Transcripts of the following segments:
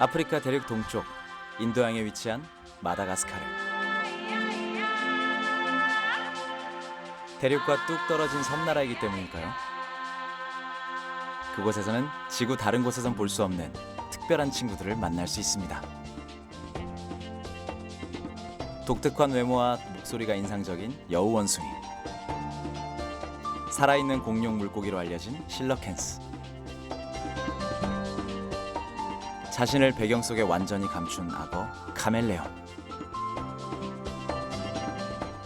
아프리카 대륙 동쪽 인도양에 위치한 마다가스카르. 대륙과 뚝 떨어진 섬나라이기 때문일까요? 그곳에서는 지구 다른 곳에선 볼 수 없는 특별한 친구들을 만날 수 있습니다. 독특한 외모와 목소리가 인상적인 여우 원숭이, 살아있는 공룡 물고기로 알려진 실러캔스, 자신을 배경 속에 완전히 감춘 악어 카멜레온,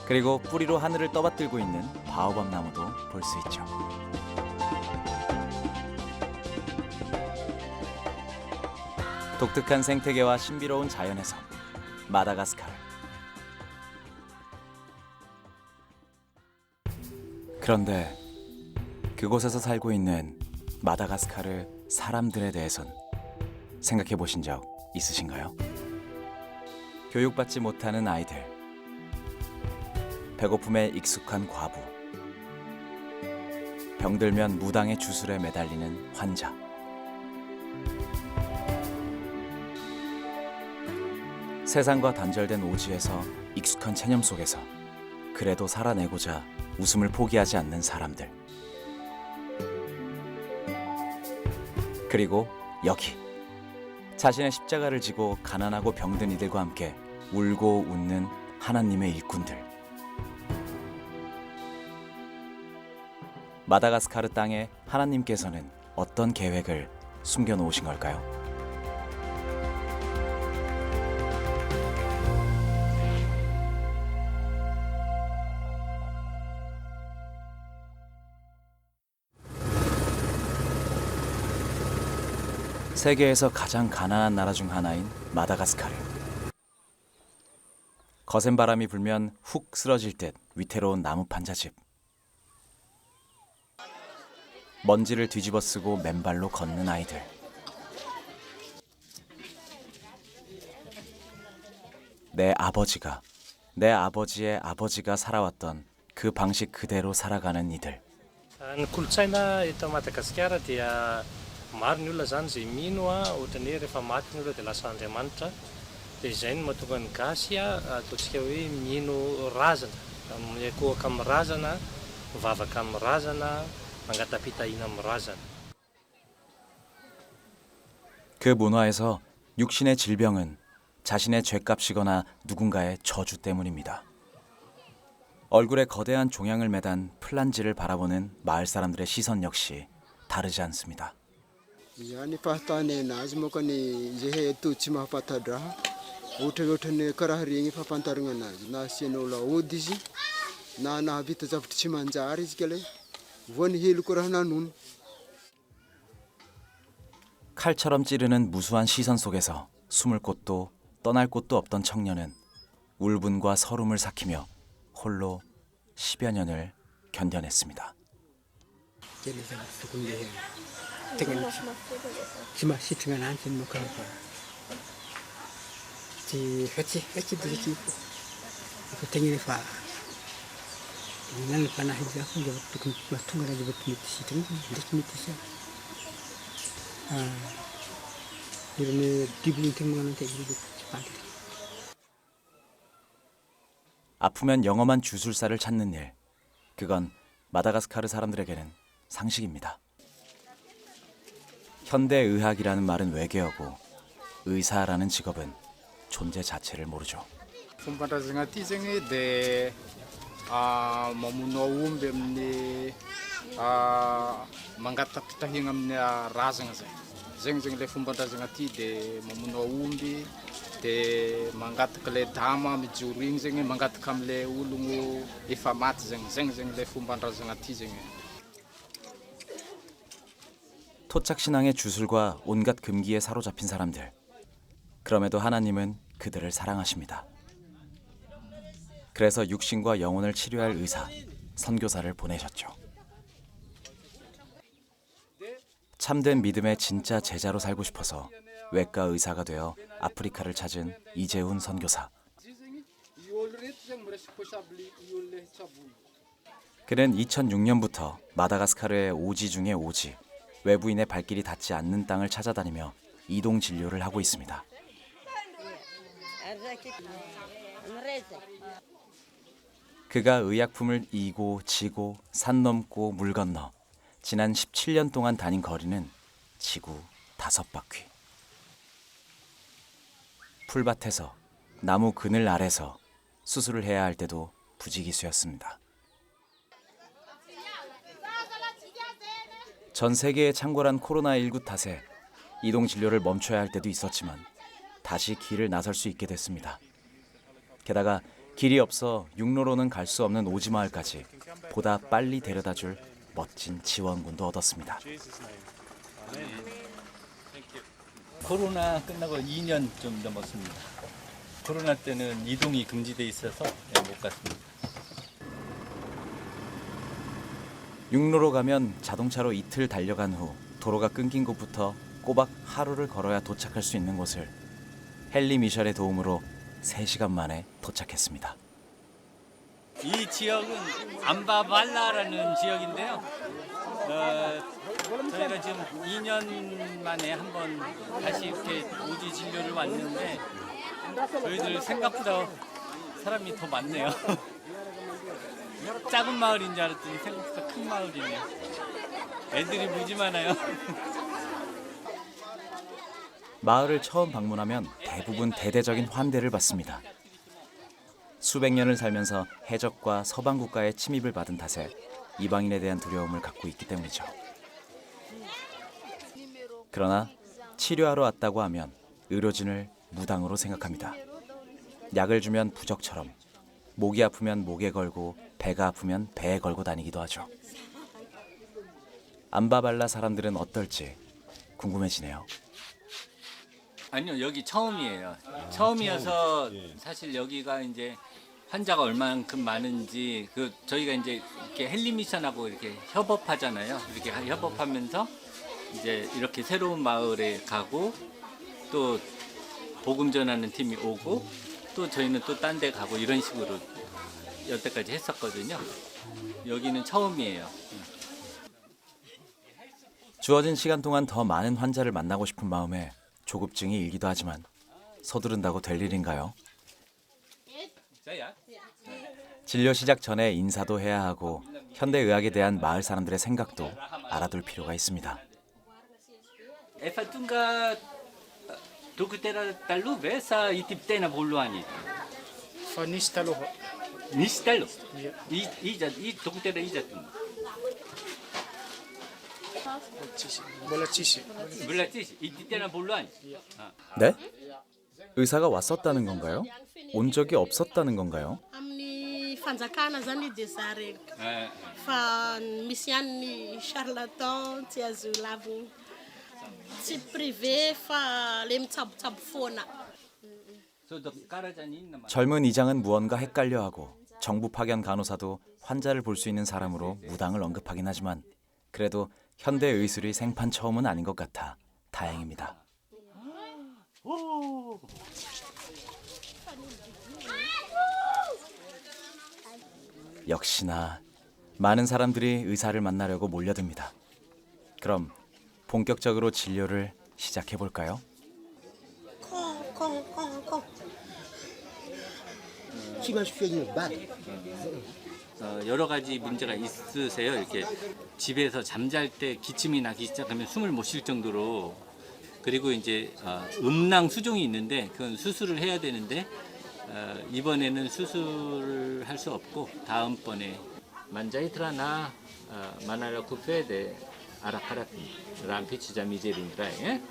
그리고 뿌리로 하늘을 떠받들고 있는 바오밥 나무도 볼 수 있죠. 독특한 생태계와 신비로운 자연의 섬 마다가스카르. 그런데 그곳에서 살고 있는 마다가스카르 사람들에 대해선 생각해 보신 적 있으신가요? 교육받지 못하는 아이들, 배고픔에 익숙한 과부, 병들면 무당의 주술에 매달리는 환자, 세상과 단절된 오지에서 익숙한 체념 속에서 그래도 살아내고자 웃음을 포기하지 않는 사람들. 그리고 여기 자신의 십자가를 지고 가난하고 병든 이들과 함께 울고 웃는 하나님의 일꾼들. 마다가스카르 땅에 하나님께서는 어떤 계획을 숨겨놓으신 걸까요? 세계에서 가장 가난한 나라 중 하나인 마다가스카르. 거센 바람이 불면 훅 쓰러질 듯 위태로운 나무 판자집. 먼지를 뒤집어 쓰고 맨발로 걷는 아이들. 내 아버지가, 내 아버지의 아버지가 살아왔던 그 방식 그대로 살아가는 이들. Ny kolontsaina eto Madagasikara dia maro ny olona zany izay mino ohatran'ny hoe rehefa maty ny olona dia lasa Andriamanitra. Dia izay no mahatonga ny gasy ataontsika hoe mino razana, miakohaka amin'ny razana, mivavaka amin'ny razana, mangatapitahiana amin'ny razana. 그 문화에서 육신의 질병은 자신의 죄값이거나 누군가의 저주 때문입니다. 얼굴에 거대한 종양을 매단 플란지를 바라보는 마을 사람들의 시선 역시 다르지 않습니다. Yani pahtane nazy mokany zehe to tsy mahapatadra ohatrany karaha regny fahafantarana anazy na asianao laody izy na nahavita zavatra tsy manjary izy kale voany helo koraha nanony. 칼처럼 찌르는 무수한 시선 속에서 숨을 곳도 떠날 곳도 없던 청년은 울분과 서름을 삭히며 홀로 10여 년을 견뎌냈습니다. 아프면 영험한 주술사를 찾는 일, 그건 마다가스카르 사람들에게는 상식입니다. 현대의학이라는 말은 외계어고 의사라는 직업은 존재 자체를 모르죠. Fomban-drazana aty zegny dia mamono aomby amin'ny mangatapitahiana amin'ny razana zay. Zegny zegny ilay fomban-drazana aty dia mamono aomby dia mangataka ilay dama mijoro igny zegny mangataka amin'ilay ologno efa maty zegny. Zegny zegny ilay fomban-drazana aty zegny. 토착신앙의 주술과 온갖 금기에 사로잡힌 사람들. 그럼에도 하나님은 그들을 사랑하십니다. 그래서 육신과 영혼을 치료할 의사, 선교사를 보내셨죠. 참된 믿음의 진짜 제자로 살고 싶어서 외과 의사가 되어 아프리카를 찾은 이재훈 선교사. 그는 2006년부터 마다가스카르의 오지 중의 오지, 외부인의 발길이 닿지 않는 땅을 찾아다니며 이동 진료를 하고 있습니다. 그가 의약품을 이고 지고 산 넘고 물 건너 지난 17년 동안 다닌 거리는 지구 5바퀴. 풀밭에서 나무 그늘 아래서 수술을 해야 할 때도 부지기수였습니다. 전 세계에 창궐한 코로나19 탓에 이동 진료를 멈춰야 할 때도 있었지만 다시 길을 나설 수 있게 됐습니다. 게다가 길이 없어 육로로는 갈 수 없는 오지마을까지 보다 빨리 데려다줄 멋진 지원군도 얻었습니다. 코로나 끝나고 2년 좀 넘었습니다. 코로나 때는 이동이 금지돼 있어서 못 갔습니다. 육로로 가면 자동차로 이틀 달려간 후 도로가 끊긴 곳부터 꼬박 하루를 걸어야 도착할 수 있는 곳을 헨리 미셸의 도움으로 3시간 만에 도착했습니다. 이 지역은 암바발라라는 지역인데요. 저희가 지금 2년 만에 한번 다시 이렇게 오지 진료를 왔는데 저희들 생각보다 사람이 더 많네요. 작은 마을인 줄 알았더니 생각보다 큰 마을이네요. 애들이 무지 많아요. 마을을 처음 방문하면 대부분 대대적인 환대를 받습니다. 수백 년을 살면서 해적과 서방 국가의 침입을 받은 탓에 이방인에 대한 두려움을 갖고 있기 때문이죠. 그러나 치료하러 왔다고 하면 의료진을 무당으로 생각합니다. 약을 주면 부적처럼 목이 아프면 목에 걸고 배가 아프면 배에 걸고 다니기도 하죠. 암바발라 사람들은 어떨지 궁금해지네요. 아니요, 여기 처음이에요. 처음이어서 사실 여기가 이제 환자가 얼만큼 많은지 저희가 이제 이렇게 헨리 미션하고 이렇게 협업하잖아요. 이렇게 협업하면서 이제 이렇게 새로운 마을에 가고 또 복음 전하는 팀이 오고 또 저희는 또 딴 데 가고 이런 식으로 여태까지 했었거든요. 여기는 처음이에요. 주어진 시간 동안 더 많은 환자를 만나고 싶은 마음에 조급증이 일기도 하지만 서두른다고 될 일인가요? 진료 시작 전에 인사도 해야 하고 현대의학에 대한 마을 사람들의 생각도 알아둘 필요가 있습니다. 에파tunga dokter talube sa itip tena buluani. Nisy taloha. Nisy talo. I dokter ijatun. Mbola tsisy. Bulati itip tena buluani. 네? 의사가 왔었다는 건가요? 온 적이 없었다는 건가요? Amin'ny fanjakana zany dia zareko fa misy ihany ny charlatan tsy azo lavina tsy privé fa le mitsabotsabo foana. 젊은 이장은 무언가 헷갈려하고 정부 파견 간호사도 환자를 볼 수 있는 사람으로 무당을 언급하긴 하지만 그래도 현대 의술이 생판 처음은 아닌 것 같아 다행입니다. 역시나 많은 사람들이 의사를 만나려고 몰려듭니다. 그럼 본격적으로 진료를 시작해 볼까요? 여러 가지 문제가 있으세요. 이렇게 집에서 잠잘 때 기침이 나기 시작하면 숨을 못 쉴 정도로. 그리고 이제 음낭 수종이 있는데 그건 수술을 해야 되는데 이번에는 수술을 할 수 없고 다음번에 만자이트라나 마나라 쿠페데 아라카라피 람피치자 미제린드라 예?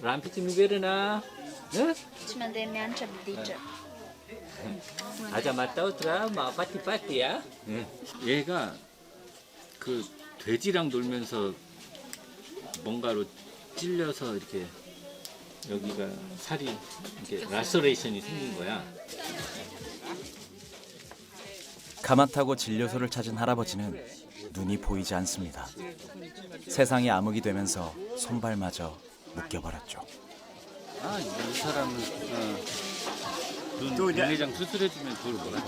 람피치 미베르나 Ci mandiamo anche a 아자 맞다 오트라 마 파티파티야 얘가 그 돼지랑 놀면서 뭔가로 찔려서 이렇게 여기가 살이 이렇게 라서레이션이 생긴 거야. 가마타고 진료소를 찾은 할아버지는 눈이 보이지 않습니다. 세상이 암흑이 되면서 손발마저 묶여버렸죠. 아, 이 사람은 눈내장 수술해주면 그걸 뭐라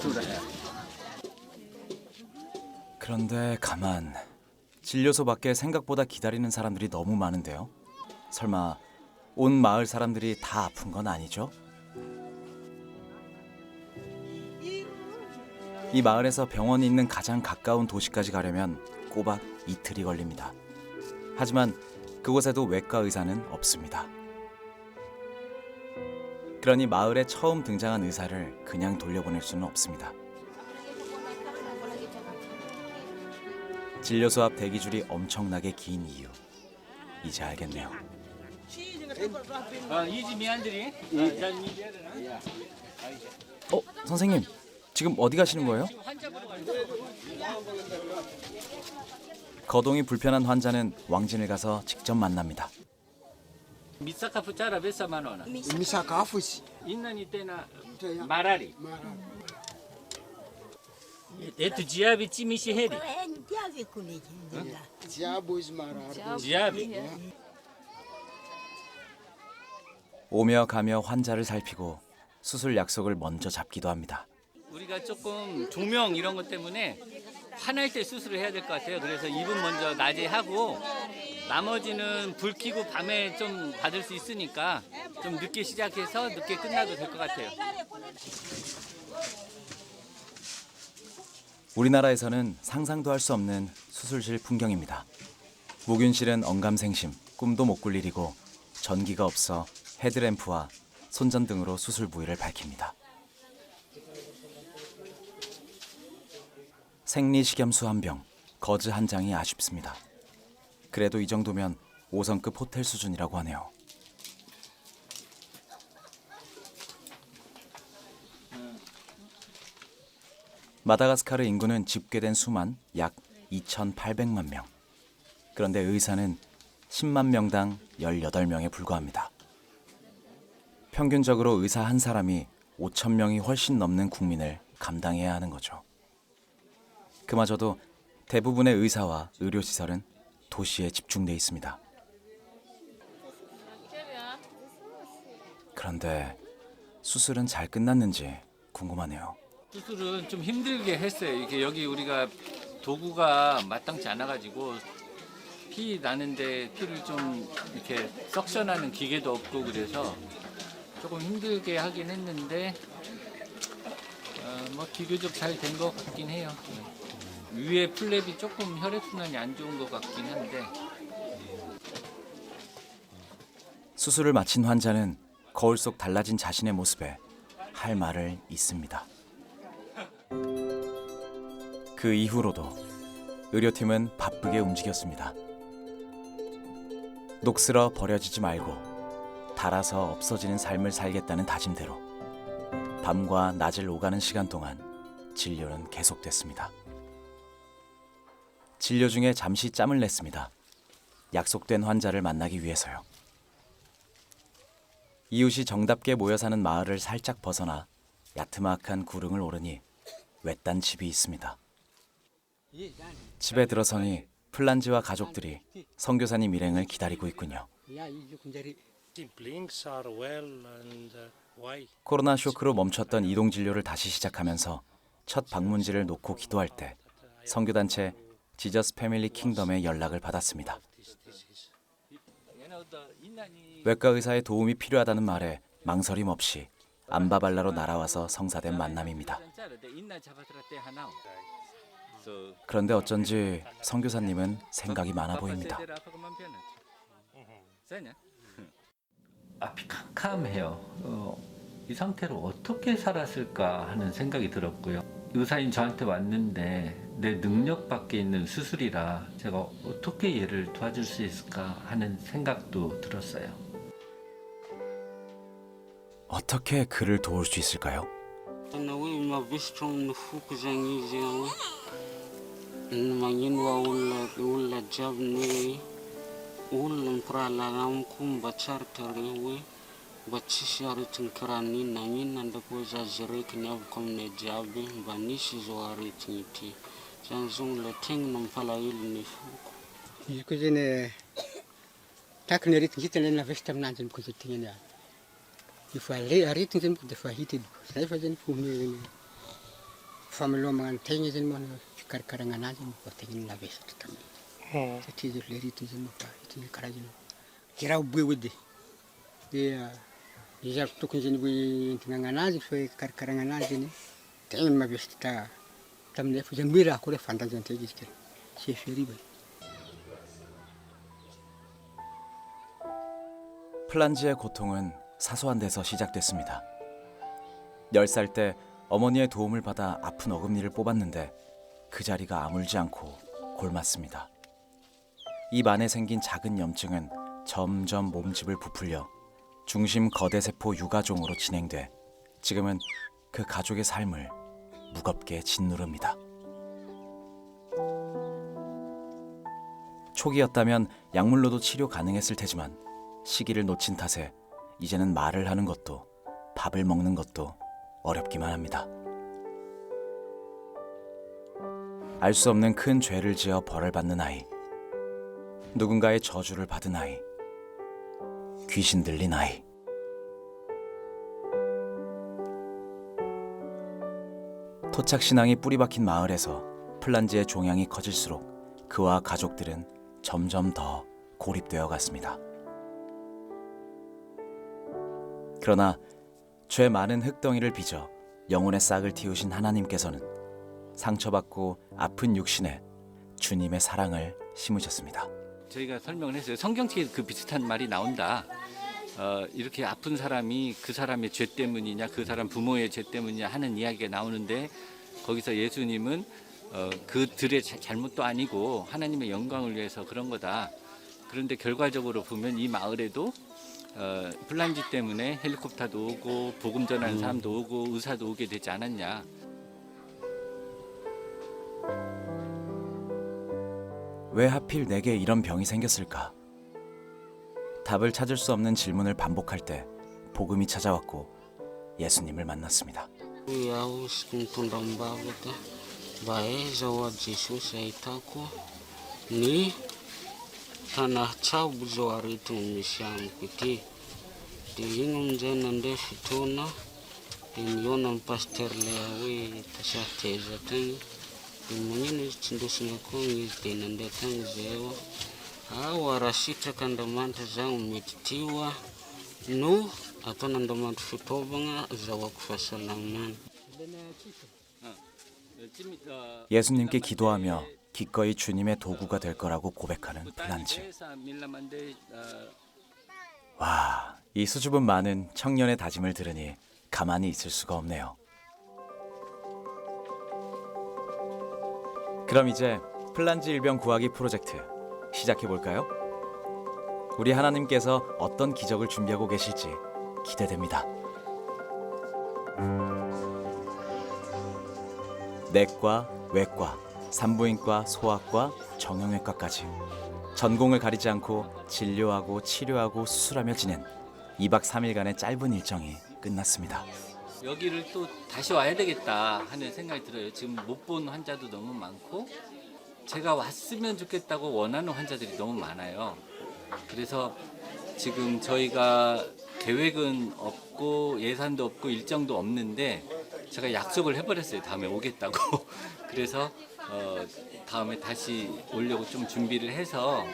그런데 가만 진료소 밖에 생각보다 기다리는 사람들이 너무 많은데요. 설마 온 마을 사람들이 다 아픈 건 아니죠? 이 마을에서 병원이 있는 가장 가까운 도시까지 가려면 꼬박 이틀이 걸립니다. 하지만 그곳에도 외과 의사는 없습니다. 그러니 마을에 처음 등장한 의사를 그냥 돌려보낼 수는 없습니다. 진료소 앞 대기줄이 엄청나게 긴 이유, 이제 알겠네요. 이지 미안들이. 선생님, 지금 어디 가시는 거예요? 거동이 불편한 환자는 왕진을 가서 직접 만납니다. 미사카프 짜라 베사만 원아. misakafo 있는 이때나 마라리. 에트 지압이 찌미시 헤리. diabo izy marary. 지압이. 오며 가며 환자를 살피고 수술 약속을 먼저 잡기도 합니다. 우리가 조금 조명 이런 것 때문에 화날 때 수술을 해야 될 것 같아요. 그래서 입은 먼저 낮에 하고 나머지는 불 켜고 밤에 좀 받을 수 있으니까 좀 늦게 시작해서 늦게 끝나도 될 것 같아요. 우리나라에서는 상상도 할 수 없는 수술실 풍경입니다. 무균실은 언감생심, 꿈도 못 꿀 일이고 전기가 없어 헤드램프와 손전등으로 수술 부위를 밝힙니다. 생리식염수 한 병, 거즈 한 장이 아쉽습니다. 그래도 이 정도면 5성급 호텔 수준이라고 하네요. 마다가스카르 인구는 집계된 수만 약 2,800만 명. 그런데 의사는 10만 명당 18명에 불과합니다. 평균적으로 의사 한 사람이 5천 명이 훨씬 넘는 국민을 감당해야 하는 거죠. 그마저도 대부분의 의사와 의료시설은 도시에 집중돼 있습니다. 그런데 수술은 잘 끝났는지 궁금하네요. 수술은 좀 힘들게 했어요. 이게 여기 우리가 도구가 마땅치 않아가지고 피 나는데 피를 좀 이렇게 석션하는 기계도 없고 그래서 조금 힘들게 하긴 했는데 뭐 비교적 잘 된 것 같긴 해요. 위에 플랩이 조금 혈액순환이 안 좋은 것 같긴 한데. 수술을 마친 환자는 거울 속 달라진 자신의 모습에 할 말을 잊습니다. 그 이후로도 의료팀은 바쁘게 움직였습니다. 녹슬어 버려지지 말고 닳아서 없어지는 삶을 살겠다는 다짐대로 밤과 낮을 오가는 시간 동안 진료는 계속됐습니다. 진료 중에 잠시 짬을 냈습니다. 약속된 환자를 만나기 위해서요. 이웃이 정답게 모여 사는 마을을 살짝 벗어나 야트막한 구릉을 오르니 외딴 집이 있습니다. 집에 들어서니 플란지와 가족들이 선교사님 일행을 기다리고 있군요. Siblings are well and why? 코로나 쇼크로 멈췄던 이동 진료를 다시 시작하면서 첫 방문지를 놓고 기도할 때 선교단체 지저스 패밀리 킹덤에 연락을 받았습니다. 외과 의사의 도움이 필요하다는 말에 망설임 없이 암바발라로 날아와서 성사된 만남입니다. 그런데 어쩐지 선교사님은 생각이 많아 보입니다. 앞이 캄캄해요. 이 상태로 어떻게 살았을까 하는 생각이 들었고요. 의사인 저한테 왔는데 내 능력 밖에 있는 수술이라 제가 어떻게 얘를 도와줄 수 있을까 하는 생각도 들었어요. 어떻게 그를 도울 수 있을까요? 그 전에 다크너리 tingitan na vestam nanjin ko tingin ya ifa le ari tingin ko defa hitin sai fa jen fumi familo man tingin jen mon karkarangan nanjin ko tingin na vestam ti je le tingin mo fa tingin karajin kira bwe wudi dia izako tokony zany hoe tinagna anazy fa karakaragna anazy iny tegna mavesitra taminay fa zany hoe raha koa refa fandanjantena izy kay tsy eferiva. 플란지의 고통은 사소한 데서 시작됐습니다. 10살 때 어머니의 도움을 받아 아픈 어금니를 뽑았는데 그 자리가 아물지 않고 골맞습니다. 입 안에 생긴 작은 염증은 점점 몸집을 부풀려 중심 거대세포 유가종으로 진행돼 지금은 그 가족의 삶을 무겁게 짓누릅니다. 초기였다면 약물로도 치료 가능했을 테지만 시기를 놓친 탓에 이제는 말을 하는 것도 밥을 먹는 것도 어렵기만 합니다. 알 수 없는 큰 죄를 지어 벌을 받는 아이, 누군가의 저주를 받은 아이, 귀신 들린 아이. 토착 신앙이 뿌리 박힌 마을에서 플란지의 종양이 커질수록 그와 가족들은 점점 더 고립되어 갔습니다. 그러나 죄 많은 흙덩이를 빚어 영혼의 싹을 틔우신 하나님께서는 상처받고 아픈 육신에 주님의 사랑을 심으셨습니다. 저희가 설명을 했어요. 성경책에 그 비슷한 말이 나온다. 이렇게 아픈 사람이 그 사람의 죄 때문이냐 그 사람 부모의 죄 때문이냐 하는 이야기가 나오는데 거기서 예수님은 그들의 잘못도 아니고 하나님의 영광을 위해서 그런 거다. 그런데 결과적으로 보면 이 마을에도 플란지 때문에 헬리콥터도 오고 복음 전하는 사람도 오고 의사도 오게 되지 않았냐. 왜 하필 내게 이런 병이 생겼을까? 답을 찾을 수 없는 질문을 반복할 때 복음이 찾아왔고 예수님을 만났습니다. Iaho sy mitondra mibavaka mba aiza Jesosy ahitako ny tanahy-tsabo zao aretiny misy amiko ity. Dia igny amin'izay nandeha fotoana dia nihaona amin'ny paster ilay hoe Tasarteza tagny. Dia magnino izy tsy ndosina koa izy dia nandeha tagny izay aho raha sitraka Andriamanitra zaho mety tio no ataon'Andriamanitra fitaovana azahoako fahasalamana. 예수님께 기도하며 기꺼이 주님의 도구가 될 거라고 고백하는 플란지. 와, 이 수줍음 많은 청년의 다짐을 들으니 가만히 있을 수가 없네요. 그럼 이제 플란지 일병 구하기 프로젝트 시작해 볼까요? 우리 하나님께서 어떤 기적을 준비하고 계실지 기대됩니다. 내과, 외과, 산부인과, 소아과, 정형외과까지 전공을 가리지 않고 진료하고 치료하고 수술하며 지낸 2박 3일간의 짧은 일정이 끝났습니다. 여기를 또 다시 와야 되겠다 하는 생각이 들어요. 지금 못 본 환자도 너무 많고 제가 왔으면 좋겠다고 원하는 환자들이 너무 많아요. 그래서 지금 저희가 계획은 없고 예산도 없고 일정도 없는데 제가 약속을 해버렸어요. 다음에 오겠다고. 그래서 다음에 다시 오려고 좀 준비를 해서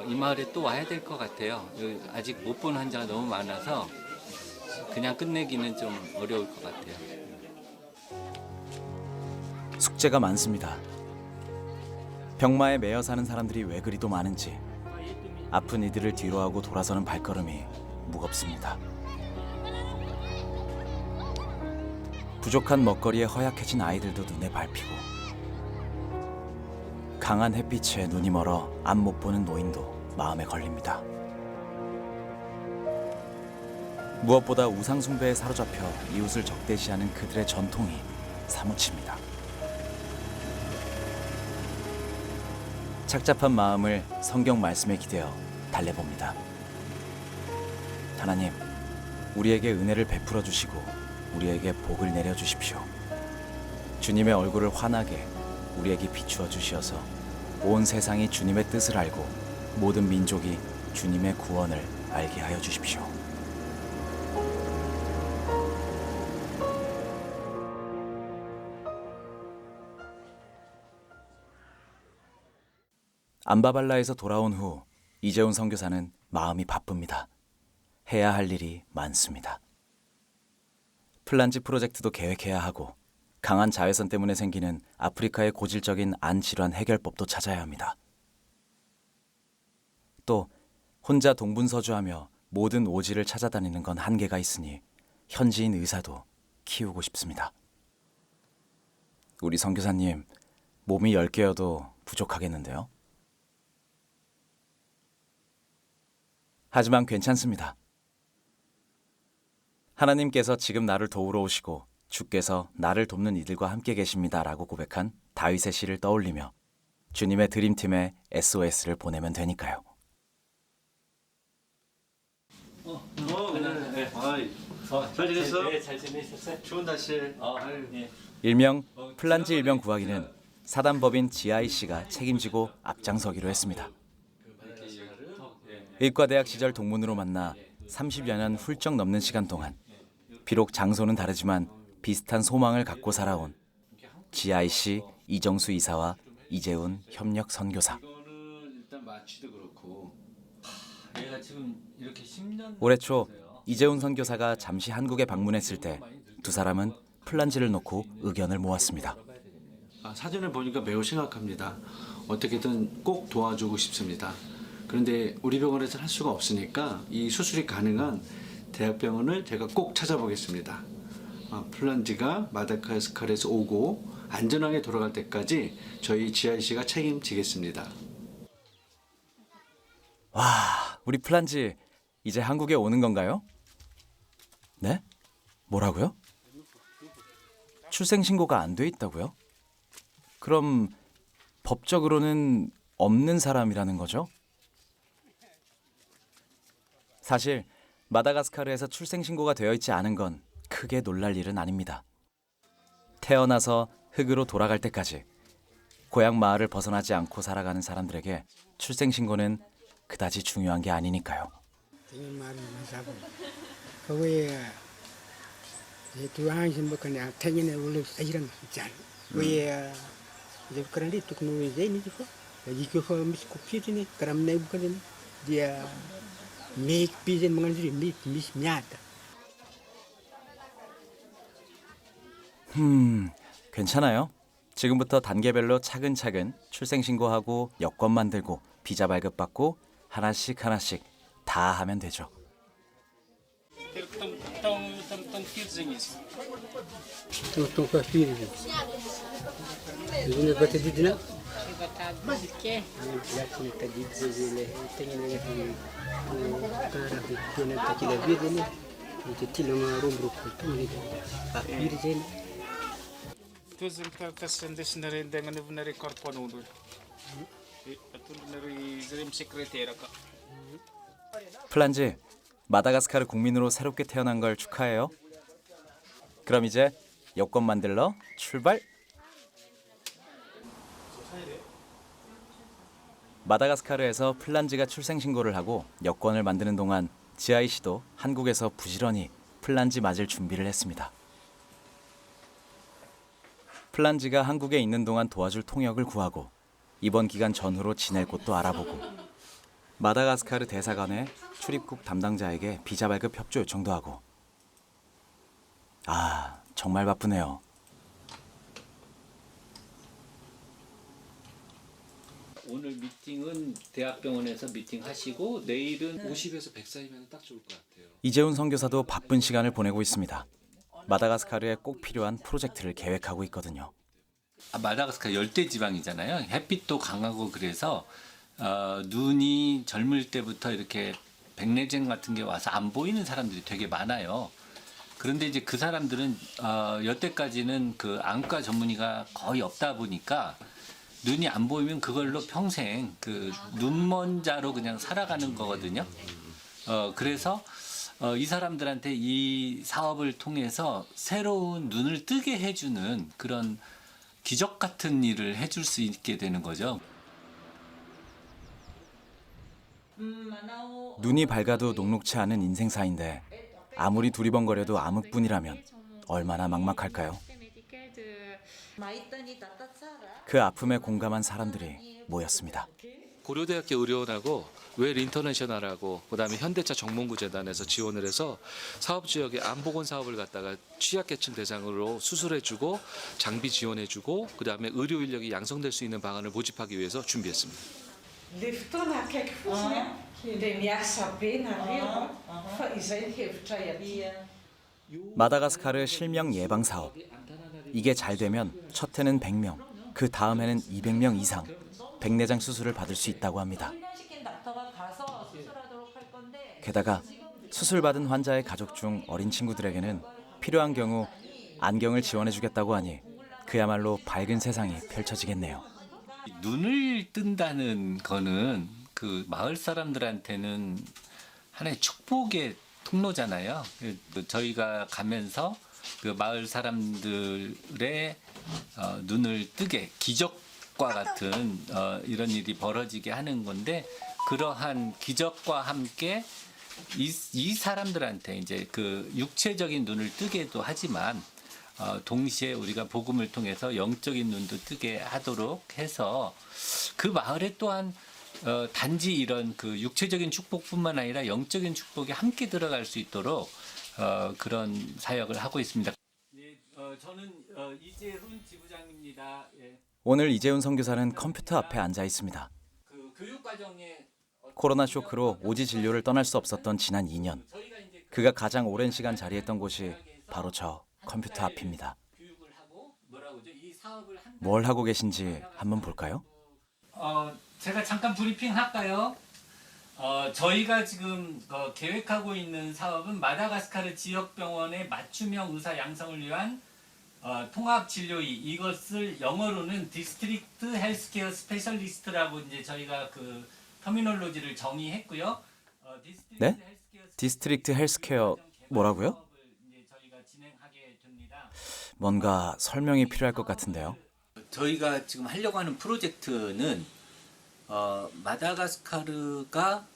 이 마을에 또 와야 될 것 같아요. 아직 못 본 환자가 너무 많아서 그냥 끝내기는 좀 어려울 것 같아요. 숙제가 많습니다. 병마에 매여 사는 사람들이 왜 그리도 많은지 아픈 이들을 뒤로하고 돌아서는 발걸음이 무겁습니다. 부족한 먹거리에 허약해진 아이들도 눈에 밟히고 강한 햇빛에 눈이 멀어 앞 못 보는 노인도 마음에 걸립니다. 무엇보다 우상숭배에 사로잡혀 이웃을 적대시하는 그들의 전통이 사무칩니다. 착잡한 마음을 성경 말씀에 기대어 달래봅니다. 하나님, 우리에게 은혜를 베풀어 주시고 우리에게 복을 내려 주십시오. 주님의 얼굴을 환하게 우리에게 비추어 주시어서 온 세상이 주님의 뜻을 알고 모든 민족이 주님의 구원을 알게 하여 주십시오. 암바발라에서 돌아온 후 이재훈 선교사는 마음이 바쁩니다. 해야 할 일이 많습니다. 플란지 프로젝트도 계획해야 하고 강한 자외선 때문에 생기는 아프리카의 고질적인 안 질환 해결법도 찾아야 합니다. 또 혼자 동분서주하며 모든 오지를 찾아다니는 건 한계가 있으니 현지인 의사도 키우고 싶습니다. 우리 선교사님, 몸이 10개여도 부족하겠는데요. 하지만 괜찮습니다. 하나님께서 지금 나를 도우러 오시고 주께서 나를 돕는 이들과 함께 계십니다라고 고백한 다윗의 시를 떠올리며 주님의 드림팀에 SOS를 보내면 되니까요. 잘 지냈어? 네, 잘 지내셨어요? 좋은 날씨. 네. 일명 플란지 일병 구하기는 사단법인 GIC가 책임지고 앞장서기로 했습니다. 의과대학 시절 동문으로 만나 30여 년 훌쩍 넘는 시간 동안 비록 장소는 다르지만 비슷한 소망을 갖고 살아온 GIC 이정수 이사와 이재훈 협력 선교사. 올해 초 이재훈 선교사가 잠시 한국에 방문했을 때 두 사람은 플란지를 놓고 의견을 모았습니다. 사진을 보니까 매우 심각합니다. 어떻게든 꼭 도와주고 싶습니다. 그런데 우리 병원에서 할 수가 없으니까 이 수술이 가능한 대학병원을 제가 꼭 찾아보겠습니다. 플란지가 마다가스카르에서 오고 안전하게 돌아갈 때까지 저희 GIC가 책임지겠습니다. 와, 우리 플란지 이제 한국에 오는 건가요? 네? 뭐라고요? 출생신고가 안 돼 있다고요? 그럼 법적으로는 없는 사람이라는 거죠? 사실 마다가스카르에서 출생신고가 되어 있지 않은 건 크게 놀랄 일은 아닙니다. 태어나서 흙으로 돌아갈 때까지 고향 마을을 벗어나지 않고 살아가는 사람들에게 출생신고는 그다지 중요한 게 아니니까요. 괜찮아요. 지금부터 단계별로 차근차근 출생신고하고 여권 만들고 비자 발급받고 하나씩 다 하면 되죠. 플란지, 마다가스카르 국민으로 새롭게 태어난 걸 축하해요. 그럼 이제 여권 만들러 출발! 마다가스카르에서 플란지가 출생신고를 하고 여권을 만드는 동안 GIC도 한국에서 부지런히 플란지 맞을 준비를 했습니다. 플란지가 한국에 있는 동안 도와줄 통역을 구하고 입원 기간 전후로 지낼 곳도 알아보고 마다가스카르 대사관의 출입국 담당자에게 비자 발급 협조 요청도 하고. 정말 바쁘네요. 오늘 미팅은 대학병원에서 미팅하시고 내일은 50에서 100 사이면 딱 좋을 것 같아요. 이재훈 선교사도 바쁜 시간을 보내고 있습니다. 마다가스카르에 꼭 필요한 프로젝트를 계획하고 있거든요. 마다가스카르 열대 지방이잖아요. 햇빛도 강하고 그래서 눈이 젊을 때부터 이렇게 백내장 같은 게 와서 안 보이는 사람들이 되게 많아요. 그런데 이제 그 사람들은 여태까지는 그 안과 전문의가 거의 없다 보니까 눈이 안 보이면 그걸로 평생 그 눈먼자로 그냥 살아가는 거거든요. 그래서 이 사람들한테 이 사업을 통해서 새로운 눈을 뜨게 해주는 그런 기적 같은 일을 해줄 수 있게 되는 거죠. 눈이 밝아도 녹록치 않은 인생사인데 아무리 두리번거려도 암흑뿐이라면 얼마나 막막할까요? 그 아픔에 공감한 사람들이 모였습니다. 고려대학교 의료원하고 웰 인터내셔널하고 그다음에 현대차 정몽구재단에서 지원을 해서 사업 지역의 암보건 사업을 갖다가 취약계층 대상으로 수술해주고 장비 지원해주고 그다음에 의료 인력이 양성될 수 있는 방안을 모집하기 위해서 준비했습니다. 마다가스카르 실명 예방 사업. 이게 잘 되면 첫 해는 100명, 그 다음 해는 200명 이상 백내장 수술을 받을 수 있다고 합니다. 게다가 수술받은 환자의 가족 중 어린 친구들에게는 필요한 경우 안경을 지원해주겠다고 하니 그야말로 밝은 세상이 펼쳐지겠네요. 눈을 뜬다는 거는 그 마을 사람들한테는 하나의 축복의 통로잖아요. 저희가 가면서 그 마을 사람들의 눈을 뜨게 기적과 같은 이런 일이 벌어지게 하는 건데 그러한 기적과 함께 이 사람들한테 이제 그 육체적인 눈을 뜨게도 하지만 동시에 우리가 복음을 통해서 영적인 눈도 뜨게 하도록 해서 그 마을에 또한 단지 이런 그 육체적인 축복뿐만 아니라 영적인 축복이 함께 들어갈 수 있도록 그런 사역을 하고 있습니다. 네, 저는 이재훈 지부장입니다. 예. 오늘 이재훈 선교사는 컴퓨터 앞에 앉아 있습니다. 그 교육과정에 코로나 쇼크로 오지 진료를 떠날 수 없었던 지난 2년. 그가 가장 오랜 시간 자리했던 곳이 바로 저 컴퓨터 앞입니다. 뭘 하고 계신지 한번 볼까요? 제가 잠깐 브리핑 할까요? 저희가 지금 계획하고 있는 사업은 마다가스카르 지역병원의 맞춤형 의사 양성을 위한 통합진료의 이것을 영어로는 디스트릭트 헬스케어 스페셜리스트라고 이제 저희가 그 터미놀로지를 정의했고요. 네? 디스트릭트 헬스케어 뭐라고요? 뭔가 설명이 필요할 것 같은데요. 저희가 지금 하려고 하는 프로젝트는 마다가스카르가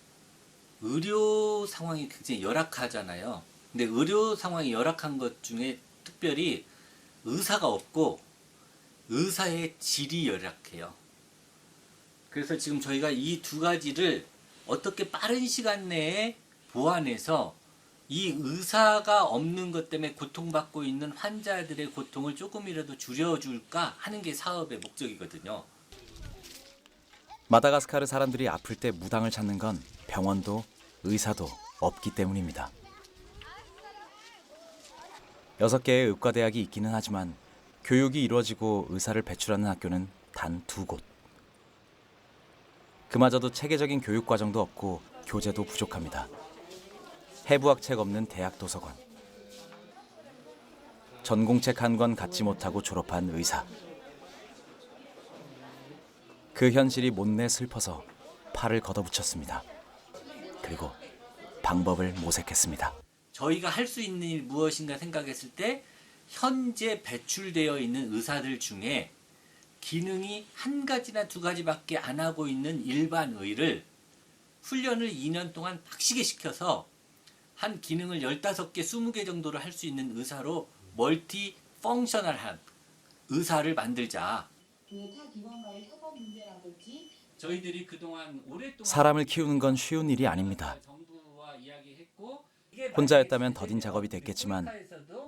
의료 상황이 굉장히 열악하잖아요. 근데 의료 상황이 열악한 것 중에 특별히 의사가 없고 의사의 질이 열악해요. 그래서 지금 저희가 이 두 가지를 어떻게 빠른 시간 내에 보완해서 이 의사가 없는 것 때문에 고통받고 있는 환자들의 고통을 조금이라도 줄여줄까 하는 게 사업의 목적이거든요. 마다가스카르 사람들이 아플 때 무당을 찾는 건 병원도 의사도 없기 때문입니다. 6개의 의과대학이 있기는 하지만 교육이 이루어지고 의사를 배출하는 학교는 단 2곳. 그마저도 체계적인 교육 과정도 없고 교재도 부족합니다. 해부학책 없는 대학 도서관. 전공책 한 권 갖지 못하고 졸업한 의사. 그 현실이 못내 슬퍼서 팔을 걷어붙였습니다. 그리고 방법을 모색했습니다. 저희가 할 수 있는 일 무엇인가 생각했을 때 현재 배출되어 있는 의사들 중에 기능이 한 가지나 두 가지밖에 안 하고 있는 일반 의를 훈련을 2년 동안 빡시게 시켜서 한 기능을 15개, 20개 정도를 할 수 있는 의사로 멀티 펑셔널한 의사를 만들자. 저희들이 그동안 오랫동안 사람을 키우는 건 쉬운 일이 아닙니다. 혼자였다면 더딘 작업이 됐겠지만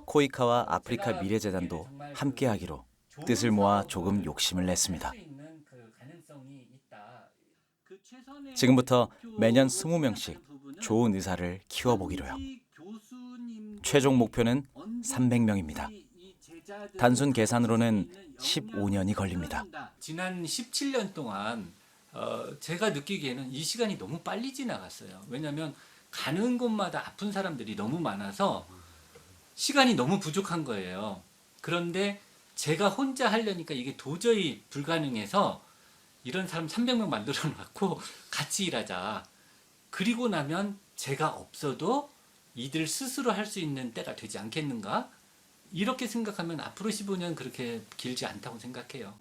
코이카와 아프리카 미래재단도 함께하기로 뜻을 모아 조금 욕심을 냈습니다. 지금부터 매년 20명씩 좋은 의사를 키워보기로요. 최종 목표는 300명입니다. 단순 계산으로는 15년이 걸립니다. 지난 17년 동안 제가 느끼기에는 이 시간이 너무 빨리 지나갔어요. 왜냐하면 가는 곳마다 아픈 사람들이 너무 많아서 시간이 너무 부족한 거예요. 그런데 제가 혼자 하려니까 이게 도저히 불가능해서 이런 사람 300명 만들어 놨고 같이 일하자. 그리고 나면 제가 없어도 이들 스스로 할 수 있는 때가 되지 않겠는가? 이렇게 생각하면 앞으로 15년 그렇게 길지 않다고 생각해요.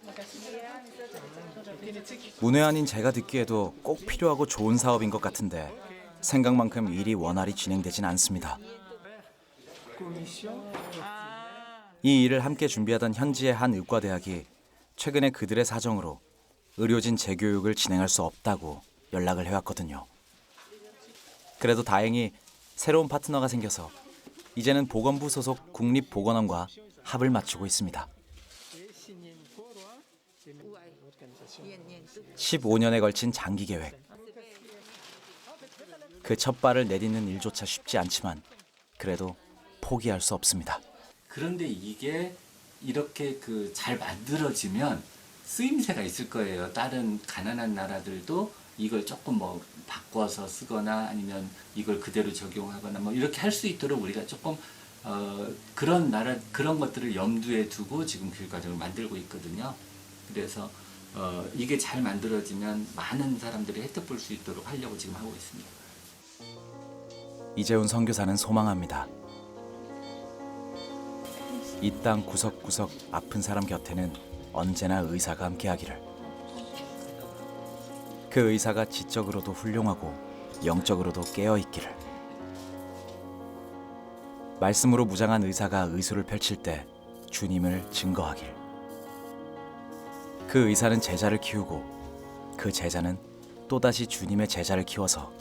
문외한인 제가 듣기에도 꼭 필요하고 좋은 사업인 것 같은데 생각만큼 일이 원활히 진행되진 않습니다. 이 일을 함께 준비하던 현지의 한 의과대학이 최근에 그들의 사정으로 의료진 재교육을 진행할 수 없다고 연락을 해왔거든요. 그래도 다행히 새로운 파트너가 생겨서 이제는 보건부 소속 국립보건원과 합을 맞추고 있습니다. 15년에 걸친 장기 계획. 그 첫 발을 내딛는 일조차 쉽지 않지만 그래도 포기할 수 없습니다. 그런데 이게 이렇게 잘 만들어지면 쓰임새가 있을 거예요. 다른 가난한 나라들도 이걸 조금 뭐 바꿔서 쓰거나 아니면 이걸 그대로 적용하거나 뭐 이렇게 할 수 있도록 우리가 조금 그런 것들을 염두에 두고 지금 교육과정을 만들고 있거든요. 그래서 이게 잘 만들어지면 많은 사람들이 혜택 볼 수 있도록 하려고 지금 하고 있습니다. 이재훈 선교사는 소망합니다. 이 땅 구석구석 아픈 사람 곁에는 언제나 의사가 함께하기를. 그 의사가 지적으로도 훌륭하고 영적으로도 깨어있기를. 말씀으로 무장한 의사가 의술을 펼칠 때 주님을 증거하길. 그 의사는 제자를 키우고 그 제자는 또다시 주님의 제자를 키워서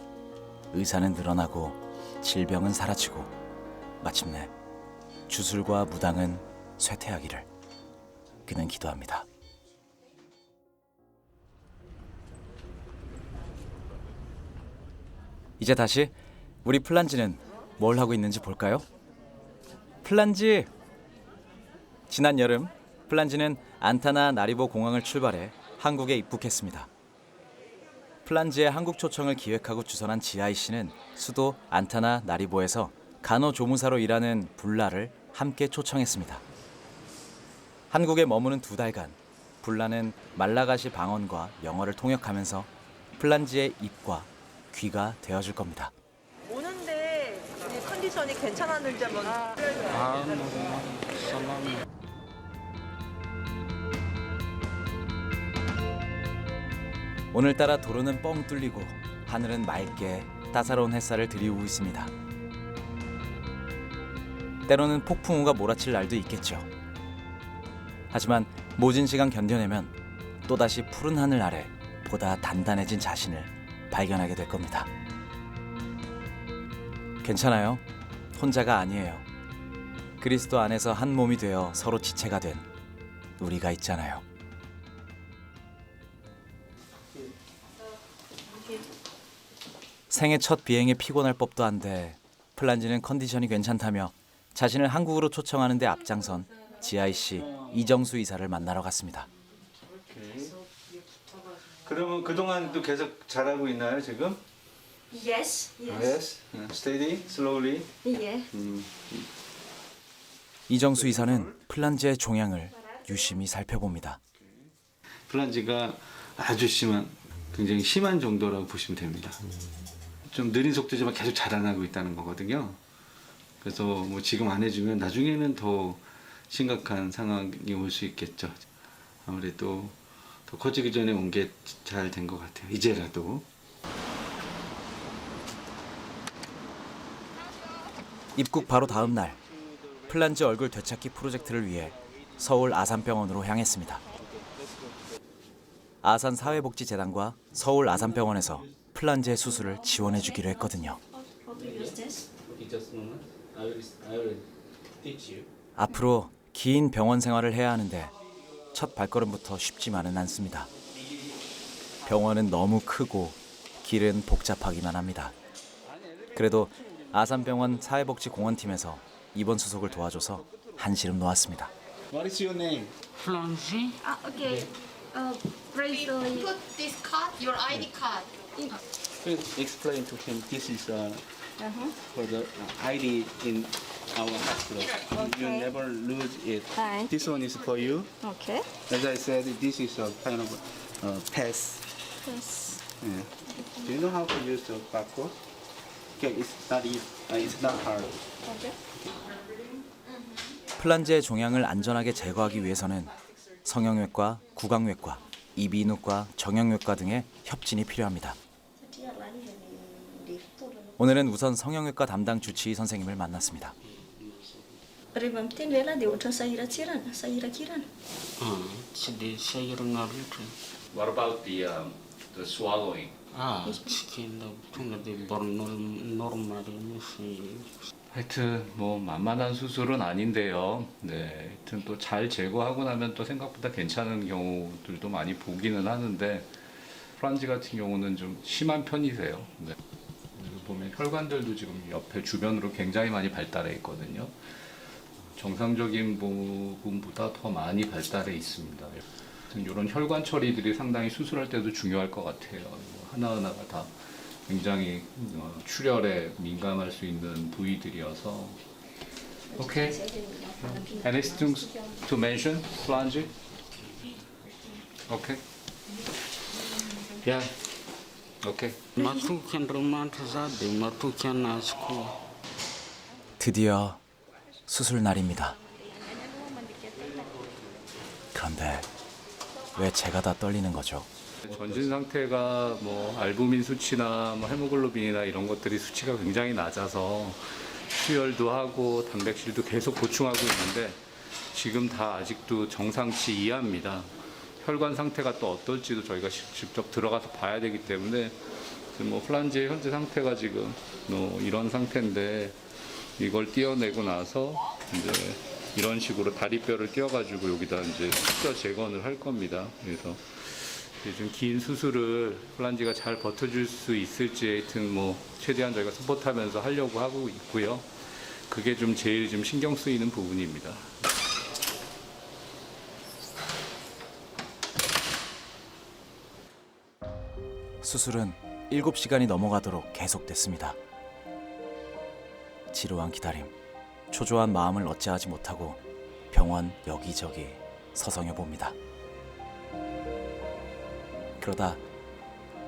의사는 늘어나고 질병은 사라지고 마침내 주술과 무당은 쇠퇴하기를 그는 기도합니다. 이제 다시 우리 플란지는 뭘 하고 있는지 볼까요? 플란지! 지난 여름 플란지는 안타나 나리보 공항을 출발해 한국에 입국했습니다. 플란지의 한국 초청을 기획하고 주선한 지아이 씨는 수도 안타나 나리보에서 간호조무사로 일하는 불라를 함께 초청했습니다. 한국에 머무는 2달간 불라는 말라가시 방언과 영어를 통역하면서 플란지의 입과 귀가 되어줄 겁니다. 오는데 컨디션이 괜찮았는지 한번. 오늘따라 도로는 뻥 뚫리고 하늘은 맑게 따사로운 햇살을 들이우고 있습니다. 때로는 폭풍우가 몰아칠 날도 있겠죠. 하지만 모진 시간 견뎌내면 또다시 푸른 하늘 아래 보다 단단해진 자신을 발견하게 될 겁니다. 괜찮아요. 혼자가 아니에요. 그리스도 안에서 한 몸이 되어 서로 지체가 된 우리가 있잖아요. 생애 첫 비행에 피곤할 법도 한데 플란지는 컨디션이 괜찮다며 자신을 한국으로 초청하는 데 앞장선 지아이 씨, 이정수 이사를 만나러 갔습니다. 그러면 그동안도 계속 잘하고 있나요, 지금? Yes. Yes. Steady, slowly. Yeah. 이정수 이사는 플란지의 종양을 유심히 살펴봅니다. 플란지가 아주 굉장히 심한 정도라고 보시면 됩니다. 좀 느린 속도지만 계속 자라나고 있다는 거거든요. 그래서 뭐 지금 안 해주면 나중에는 더 심각한 상황이 올 수 있겠죠. 아무래도 더 커지기 전에 온 게 잘 된 것 같아요. 이제라도. 입국 바로 다음 날 플란지 얼굴 되찾기 프로젝트를 위해 서울 아산병원으로 향했습니다. 아산사회복지재단과 서울 아산병원에서 플란지의 수술을 지원해 주기로 했거든요. 앞으로 긴 병원 생활을 해야 하는데 첫 발걸음부터 쉽지만은 않습니다. 병원은 너무 크고 길은 복잡하기만 합니다. 그래도 아산병원 사회복지공원팀에서 입원 수속을 도와줘서 한시름 놓았습니다. What is your name? 플란지? Okay. Praise the Lord. Put this card, your ID card. Please explain to him this is for the ID in our hospital. You never lose it. Hi. This one is for you. Okay. As I said, this is a kind of pass. Yes. Yeah. Do you know how to use the barcode? Okay, it's not hard. Okay. 플란지의 종양을 안전하게 제거하기 위해서는 성형외과, 구강외과, 이비인후과, 정형외과 등의 협진이 필요합니다. 오늘은 우선 성형외과 담당 주치의 선생님을 만났습니다. Rehefa mitendry ela dia ohatran'ny sahiratsirana, sahirakirana. Tsy dia sahirana loatra. What about the swallowing? 치킨 통과돼 노르마리 하여튼 뭐 만만한 수술은 아닌데요. 네, 하여튼 또 잘 제거하고 나면 또 생각보다 괜찮은 경우들도 많이 보기는 하는데 프란지 같은 경우는 좀 심한 편이세요. 네. 여기 보면 혈관들도 지금 옆에 주변으로 굉장히 많이 발달해 있거든요. 정상적인 부분보다 더 많이 발달해 있습니다. 이런 혈관 처리들이 상당히 수술할 때도 중요할 것 같아요. 하나하나가 다 굉장히 출혈에 민감할 수 있는 부위들이어서. Okay. Anything to mention, Flange? Okay. Yeah. Okay. 드디어 수술 날입니다. 그런데 왜 제가 다 떨리는 거죠? 전신 상태가 뭐 알부민 수치나 뭐 헤모글로빈이나 이런 것들이 수치가 굉장히 낮아서 수혈도 하고 단백질도 계속 보충하고 있는데 지금 다 아직도 정상치 이하입니다. 혈관 상태가 또 어떨지도 저희가 직접 들어가서 봐야 되기 때문에 뭐 플란지의 현재 상태가 지금 이런 상태인데 이걸 떼어내고 나서 이제 이런 식으로 다리뼈를 떼어가지고 여기다 이제 숫자 재건을 할 겁니다. 그래서 좀 긴 수술을 플란지가 잘 버텨줄 수 있을지 하여튼 뭐 최대한 저희가 서포트하면서 하려고 하고 있고요. 그게 좀 제일 좀 신경 쓰이는 부분입니다. 수술은 7시간이 넘어가도록 계속됐습니다. 지루한 기다림, 초조한 마음을 어찌하지 못하고 병원 여기저기 서성여 봅니다. 그러다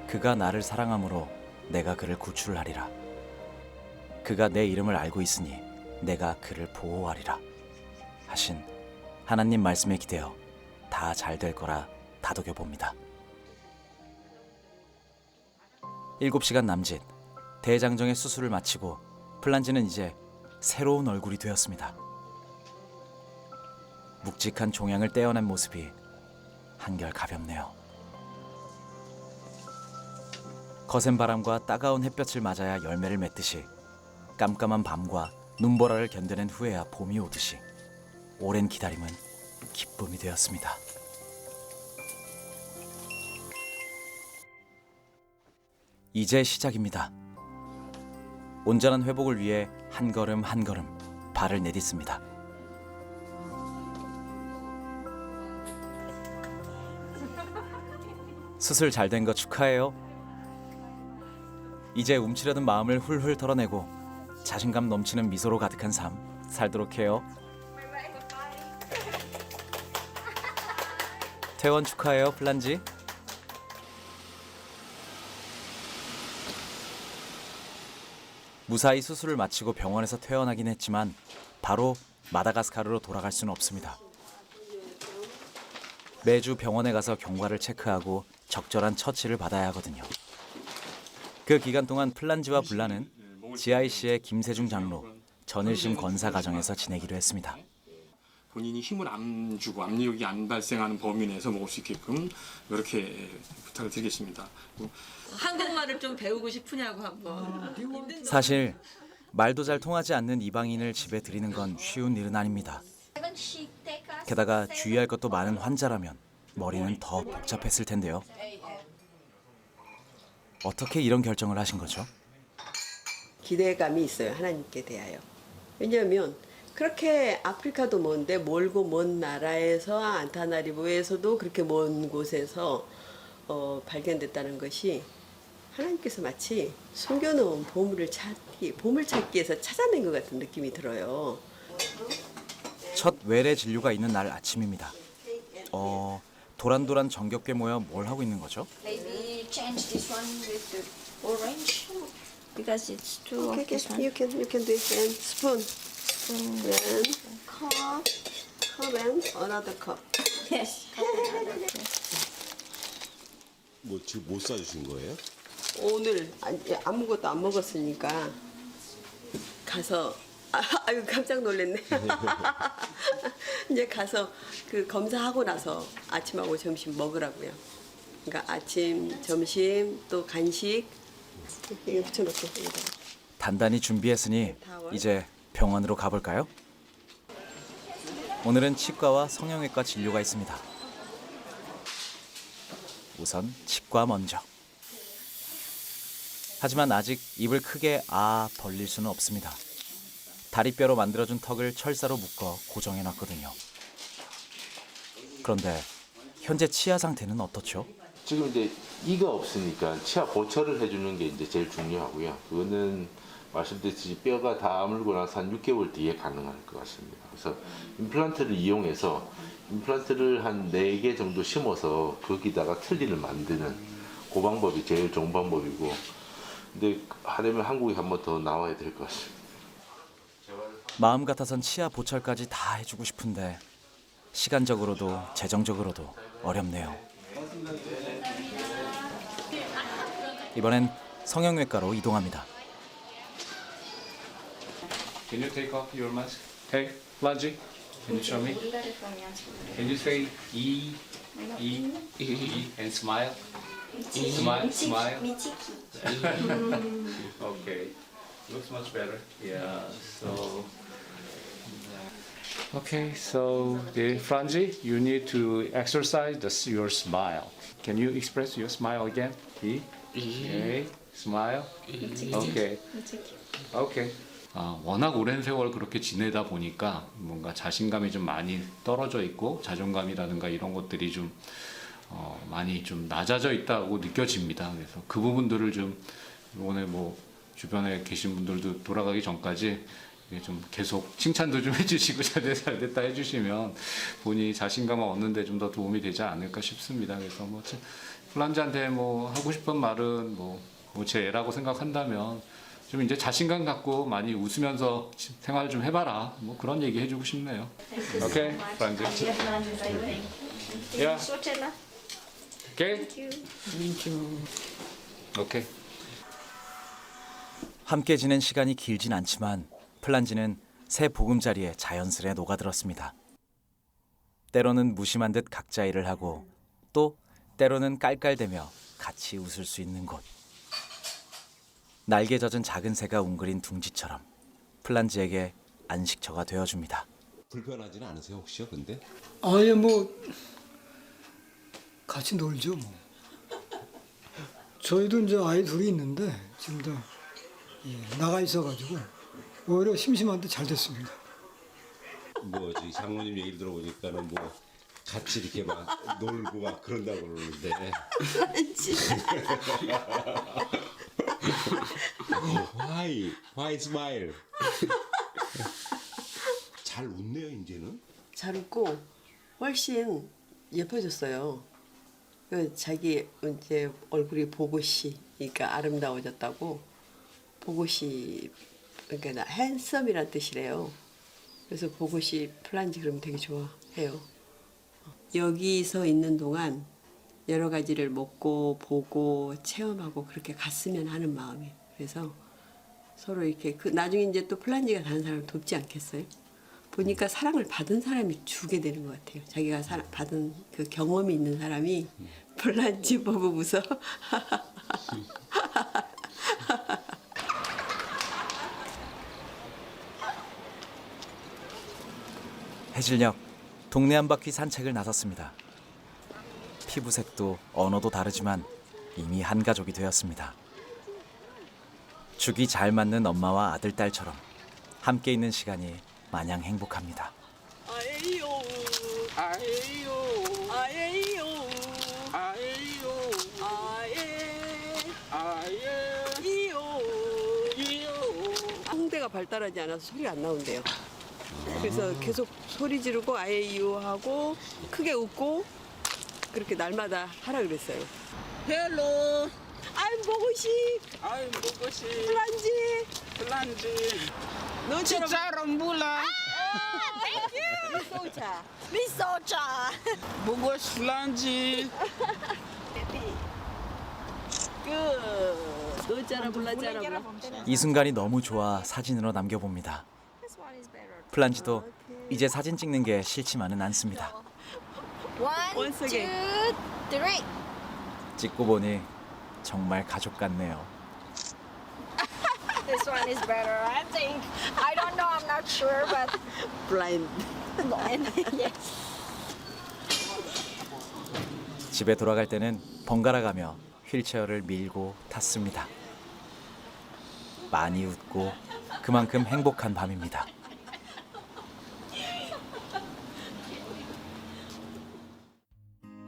그가 나를 사랑함으로 내가 그를 구출하리라. 그가 내 이름을 알고 있으니 내가 그를 보호하리라 하신 하나님 말씀에 기대어 다 잘 될 거라 다독여 봅니다. 7시간 남짓 대장정의 수술을 마치고 플란지는 이제 새로운 얼굴이 되었습니다. 묵직한 종양을 떼어낸 모습이 한결 가볍네요. 거센 바람과 따가운 햇볕을 맞아야 열매를 맺듯이 깜깜한 밤과 눈보라를 견뎌낸 후에야 봄이 오듯이 오랜 기다림은 기쁨이 되었습니다. 이제 시작입니다. 온전한 회복을 위해 한 걸음 한 걸음 발을 내딛습니다. 수술 잘 된 거 축하해요. 이제 움츠려든 마음을 훌훌 털어내고 자신감 넘치는 미소로 가득한 삶 살도록 해요. 퇴원 축하해요, 플란지. 무사히 수술을 마치고 병원에서 퇴원하긴 했지만 바로 마다가스카르로 돌아갈 수는 없습니다. 매주 병원에 가서 경과를 체크하고 적절한 처치를 받아야 하거든요. 그 기간 동안 플란지와 불란은 GIC의 김세중 장로, 전일심 권사 가정에서 지내기로 했습니다. 본인이 힘을 안 주고 압력이 안 발생하는 범위 내에서 먹을 수 있게끔 이렇게 부탁을 드리겠습니다. 한국말을 좀 배우고 싶으냐고 한번. 사실 말도 잘 통하지 않는 이방인을 집에 들이는 건 쉬운 일은 아닙니다. 게다가 주의할 것도 많은 환자라면 머리는 더 복잡했을 텐데요. 어떻게 이런 결정을 하신 거죠? 기대감이 있어요. 하나님께 대하여. 왜냐하면 그렇게 아프리카도 먼데 멀고 먼 나라에서 안타나리보에서도 그렇게 먼 곳에서 발견됐다는 것이 하나님께서 마치 숨겨놓은 보물 찾기 위해서 찾아낸 것 같은 느낌이 들어요. 첫 외래 진료가 있는 날 아침입니다. 도란도란 정겹게 모여 뭘 하고 있는 거죠? Maybe change this one with the orange because it's too. Okay, you can do it. And spoon. Then cup and another cup. Yes. 뭐 지금 못 사주신 거예요? 오늘 아무것도 안 먹었으니까 가서 아유 깜짝 놀랐네. 이제 가서 그 검사하고 나서 아침하고 점심 먹으라고요. 그러니까 아침, 점심, 또 간식 이렇게 붙여놓고 여기다가. 단단히 준비했으니 이제 병원으로 가볼까요? 오늘은 치과와 성형외과 진료가 있습니다. 우선 치과 먼저. 하지만 아직 입을 크게 벌릴 수는 없습니다. 다리뼈로 만들어준 턱을 철사로 묶어 고정해놨거든요. 그런데 현재 치아 상태는 어떻죠? 지금 이제 이가 없으니까 치아 보철을 해주는 게 이제 제일 중요하고요. 그거는 말씀드렸듯이 뼈가 다 아물고 나서 한 6개월 뒤에 가능할 것 같습니다. 그래서 임플란트를 이용해서 임플란트를 한 4개 정도 심어서 거기다가 틀니를 만드는 그 방법이 제일 좋은 방법이고, 근데 하려면 한국에 한 번 더 나와야 될 것 같습니다. 마음 같아선 치아 보철까지 다 해주고 싶은데 시간적으로도 재정적으로도 어렵네요. 이번엔 성형외과로 이동합니다. Can you take off your mask? Hey, Lanji, can you show me? Can you say E, and smile? Smile. Okay, looks much better. Yeah. So. Okay, so the Franji, you need to exercise your smile. Can you express your smile again? Okay, smile. Okay. Okay. 워낙 오랜 세월 그렇게 지내다 보니까 뭔가 자신감이 좀 많이 떨어져 있고 자존감이라든가 이런 것들이 좀 많이 좀 낮아져 있다고 느껴집니다. 그래서 그 부분들을 좀 오늘 뭐 주변에 계신 분들도 돌아가기 전까지 좀 계속 칭찬도 좀 해주시고 잘 됐다 해주시면 본인이 자신감을 얻는데 좀 더 도움이 되지 않을까 싶습니다. 그래서 뭐 플란지한테 뭐 하고 싶은 말은 뭐 제 애라고 생각한다면 좀 이제 자신감 갖고 많이 웃으면서 생활 좀 해봐라. 뭐 그런 얘기 해주고 싶네요. 오케이, 플란지. Yeah. 오케이. 오케이. 함께 지낸 시간이 길진 않지만 플란지는 새 보금자리에 자연스레 녹아들었습니다. 때로는 무심한 듯 각자 일을 하고 또 때로는 깔깔대며 같이 웃을 수 있는 곳. 날개 젖은 작은 새가 웅크린 둥지처럼 플란지에게 안식처가 되어줍니다. 불편하지는 않으세요 혹시요? 근데? 아예 뭐 같이 놀죠 뭐. 저희도 이제 아이 둘이 있는데 지금 다 나가 있어가지고 오히려 심심한데 잘 됐습니다. 뭐 저기 장모님 얘기를 들어보니까는 뭐 같이 이렇게 막 놀고 막 그런다고 그러는데. Why smile? 잘 웃네요 이제는. 잘 웃고 훨씬 예뻐졌어요. 자기 이제 얼굴이 보고시, 그러니까 아름다워졌다고. 보고시, 그러니까 핸섬이란 뜻이래요. 그래서 보고시 플란지 그러면 되게 좋아해요. 여기서 있는 동안 여러 가지를 먹고 보고 체험하고 그렇게 갔으면 하는 마음이에요. 그래서 서로 이렇게 나중에 이제 또 플란지가 다른 사람을 돕지 않겠어요? 보니까 사랑을 받은 사람이 주게 되는 것 같아요. 자기가 받은 그 경험이 있는 사람이 플란지 보고 웃어. 해질녘 동네 한 바퀴 산책을 나섰습니다. 피부색도 언어도 다르지만 이미 한 가족이 되었습니다. 죽이 잘 맞는 엄마와 아들, 딸처럼 함께 있는 시간이 마냥 행복합니다. 아예요, 아예요, 아예요, 아예요, 아예, 이요, 이요. 홍대가 발달하지 않아서 소리가 안 나온대요. 그래서 계속 소리 지르고 아예이요 하고 크게 웃고 그렇게 날마다 하라 그랬어요. 헬로. I'm 보고시. I'm 보고시. 플란지. 플란지. 너처럼. 치짜랑 몰라. 미소차. 미소차. 보고시 플란지. 끝. 너짜라 몰라짜라 몰라. 이 순간이 너무 좋아 사진으로 남겨봅니다. 플란지도 이제 사진 찍는 게 싫지만은 않습니다. One, two, three. 찍고 보니 정말 가족 같네요. This one is better, I think. I don't know, I'm not sure, but blind. blind, yes. 집에 돌아갈 때는 번갈아 가며 휠체어를 밀고 탔습니다. 많이 웃고 그만큼 행복한 밤입니다.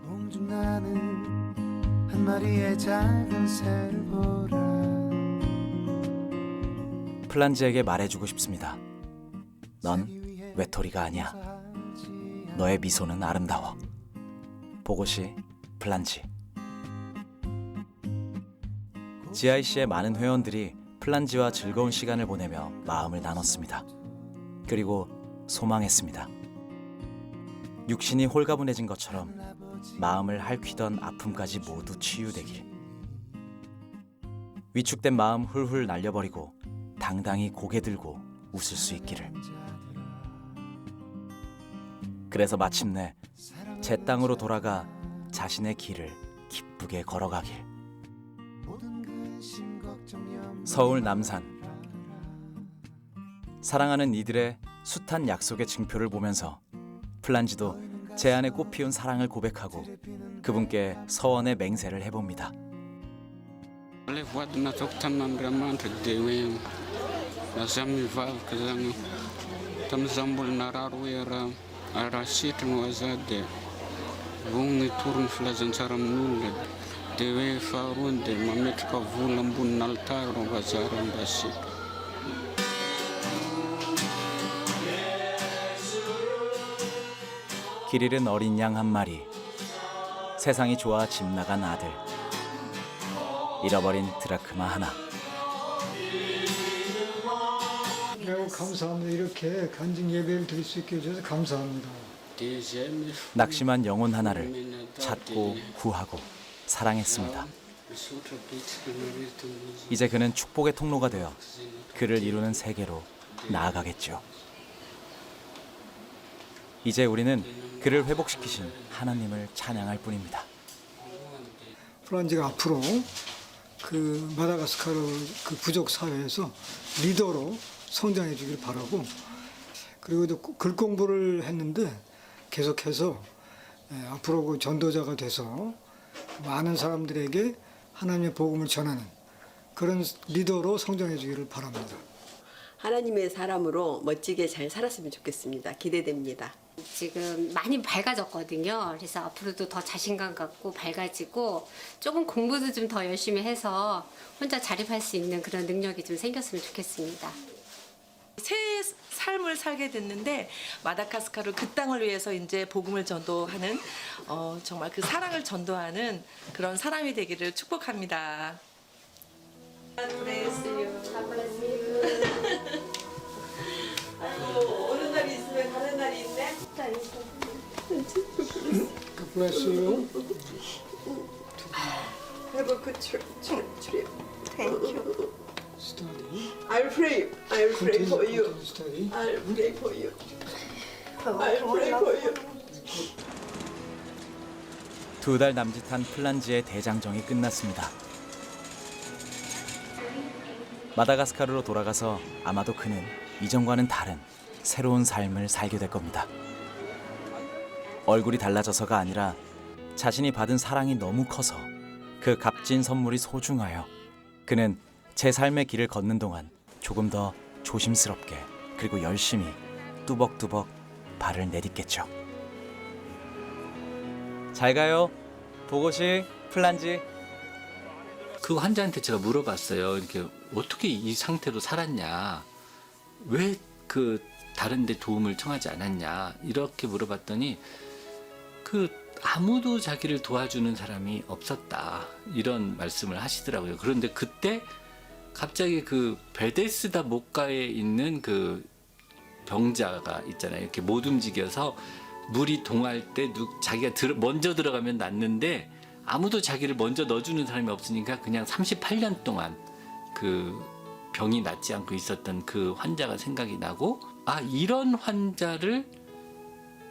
공중 나는 한 마리의 작은 새를 보라. 플란지에게 말해주고 싶습니다. 넌 외톨이가 아니야. 너의 미소는 아름다워. 보고시 플란지. GIC의 많은 회원들이 플란지와 즐거운 시간을 보내며 마음을 나눴습니다. 그리고 소망했습니다. 육신이 홀가분해진 것처럼 마음을 핥히던 아픔까지 모두 치유되길. 위축된 마음 훌훌 날려버리고 당당히 고개 들고 웃을 수 있기를. 그래서 마침내 제 땅으로 돌아가 자신의 길을 기쁘게 걸어가길. 서울 남산. 사랑하는 이들의 숱한 약속의 증표를 보면서 플란지도 제 안에 꽃피운 사랑을 고백하고 그분께 서원의 맹세를 해봅니다. 길 잃은 어린 양 한 마리, 세상이 좋아 집 나간 아들, 잃어버린 드라크마 하나. 매우 감사합니다. 이렇게 간증 예배를 드릴 수 있게 해주셔서 감사합니다. 낙심한 영혼 하나를 찾고 구하고 사랑했습니다. 이제 그는 축복의 통로가 되어 그를 이루는 세계로 나아가겠죠. 이제 우리는 그를 회복시키신 하나님을 찬양할 뿐입니다. 플란지가 앞으로 그 마다가스카르 그 부족 사회에서 리더로 성장해 주길 바라고, 그리고 또 글 공부를 했는데 계속해서 앞으로 그 전도자가 돼서 많은 사람들에게 하나님의 복음을 전하는 그런 리더로 성장해 주기를 바랍니다. 하나님의 사람으로 멋지게 잘 살았으면 좋겠습니다. 기대됩니다. 지금 많이 밝아졌거든요. 그래서 앞으로도 더 자신감 갖고 밝아지고 조금 공부도 좀 더 열심히 해서 혼자 자립할 수 있는 그런 능력이 좀 생겼으면 좋겠습니다. 새 삶을 살게 됐는데 마다가스카르 그 땅을 위해서 이제 복음을 전도하는 정말 그 사랑을 전도하는 그런 사람이 되기를 축복합니다. 어느 날이 있으면 다른 날이 있네. God bless you. Have a good trip. Thank you. Study. I'll pray. I'll pray for you. Continue study. I'll pray for you. I'll pray for you. 2달 남짓한 플란지의 대장정이 끝났습니다. 마다가스카르로 돌아가서 아마도 그는 이전과는 다른 새로운 삶을 살게 될 겁니다. 얼굴이 달라져서가 아니라 자신이 받은 사랑이 너무 커서 그 값진 선물이 소중하여 그는 제 삶의 길을 걷는 동안 조금 더 조심스럽게 그리고 열심히 뚜벅뚜벅 발을 내딛겠죠. 잘 가요. 보고시 플란지. 그 환자한테 제가 물어봤어요. 이렇게 어떻게 이 상태로 살았냐, 왜 그 다른데 도움을 청하지 않았냐 이렇게 물어봤더니 그 아무도 자기를 도와주는 사람이 없었다 이런 말씀을 하시더라고요. 그런데 그때 갑자기 그 베데스다 목가에 있는 그 병자가 있잖아요. 이렇게 못 움직여서 물이 동할 때 자기가 먼저 들어가면 낫는데 아무도 자기를 먼저 넣어주는 사람이 없으니까 그냥 38년 동안 그 병이 낫지 않고 있었던 그 환자가 생각이 나고, 아, 이런 환자를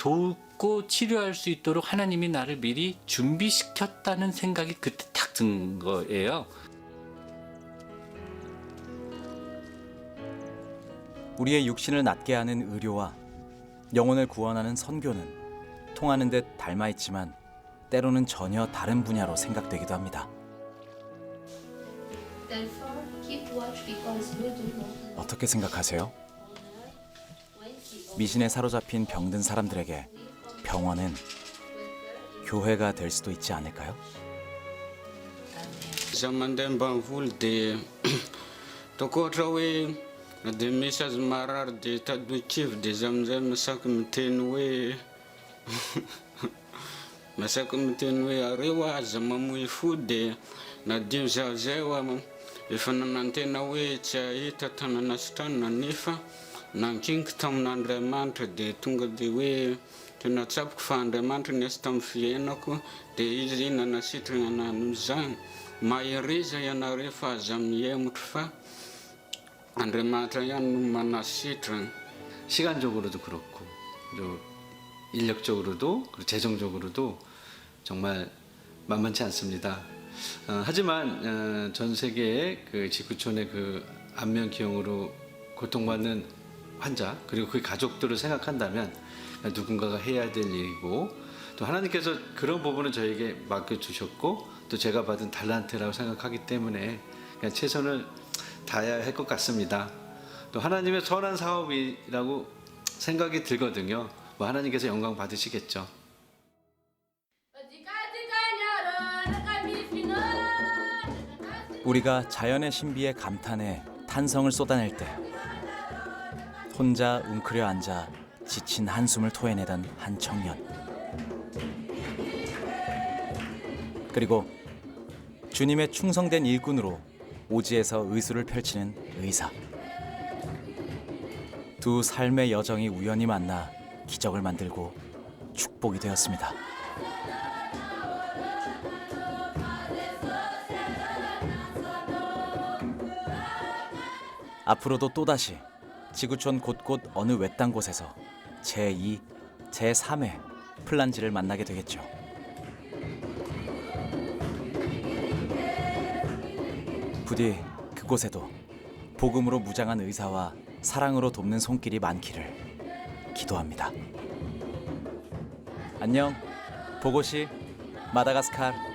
돕고 치료할 수 있도록 하나님이 나를 미리 준비시켰다는 생각이 그때 딱 든 거예요. 우리의 육신을 낫게 하는 의료와 영혼을 구원하는 선교는 통하는 듯 닮아 있지만 때로는 전혀 다른 분야로 생각되기도 합니다. 어떻게 생각하세요? 미신에 사로잡힌 병든 사람들에게 병원은 교회가 될 수도 있지 않을까요? Zamandem banvul de tokotrawe de message marar de taduchiv de zamzam sakmtenwe masakmtenwe arewa zamamui fude na dimza zewa ifananantena we cha ita tananastana nifa nankink tamnandremantra de tunga de we tunatsap kfandemantra nestam fienako de izina na sitrana nuzan mairiza yanare fa zamyemutra fa 안드레마트라 만나시트는 시간적으로도 그렇고 또 인력적으로도 그리고 재정적으로도 정말 만만치 않습니다. 하지만 전 세계의 그 지구촌의 그 안면기형으로 고통받는 환자 그리고 그 가족들을 생각한다면 누군가가 해야 될 일이고 또 하나님께서 그런 부분을 저에게 맡겨주셨고 또 제가 받은 달란트라고 생각하기 때문에 그냥 최선을 다해야 할 것 같습니다. 또 하나님의 선한 사업이라고 생각이 들거든요. 뭐 하나님께서 영광 받으시겠죠. 우리가 자연의 신비에 감탄해 탄성을 쏟아낼 때 혼자 웅크려 앉아 지친 한숨을 토해내던 한 청년. 그리고 주님의 충성된 일꾼으로 오지에서 의수를 펼치는 의사. 두 삶의 여정이 우연히 만나 기적을 만들고 축복이 되었습니다. 앞으로도 또다시 지구촌 곳곳 어느 외딴 곳에서 제2, 제3의 플란지를 만나게 되겠죠. 부디 그곳에도 복음으로 무장한 의사와 사랑으로 돕는 손길이 많기를 기도합니다. 안녕, 보고시 마다가스카르.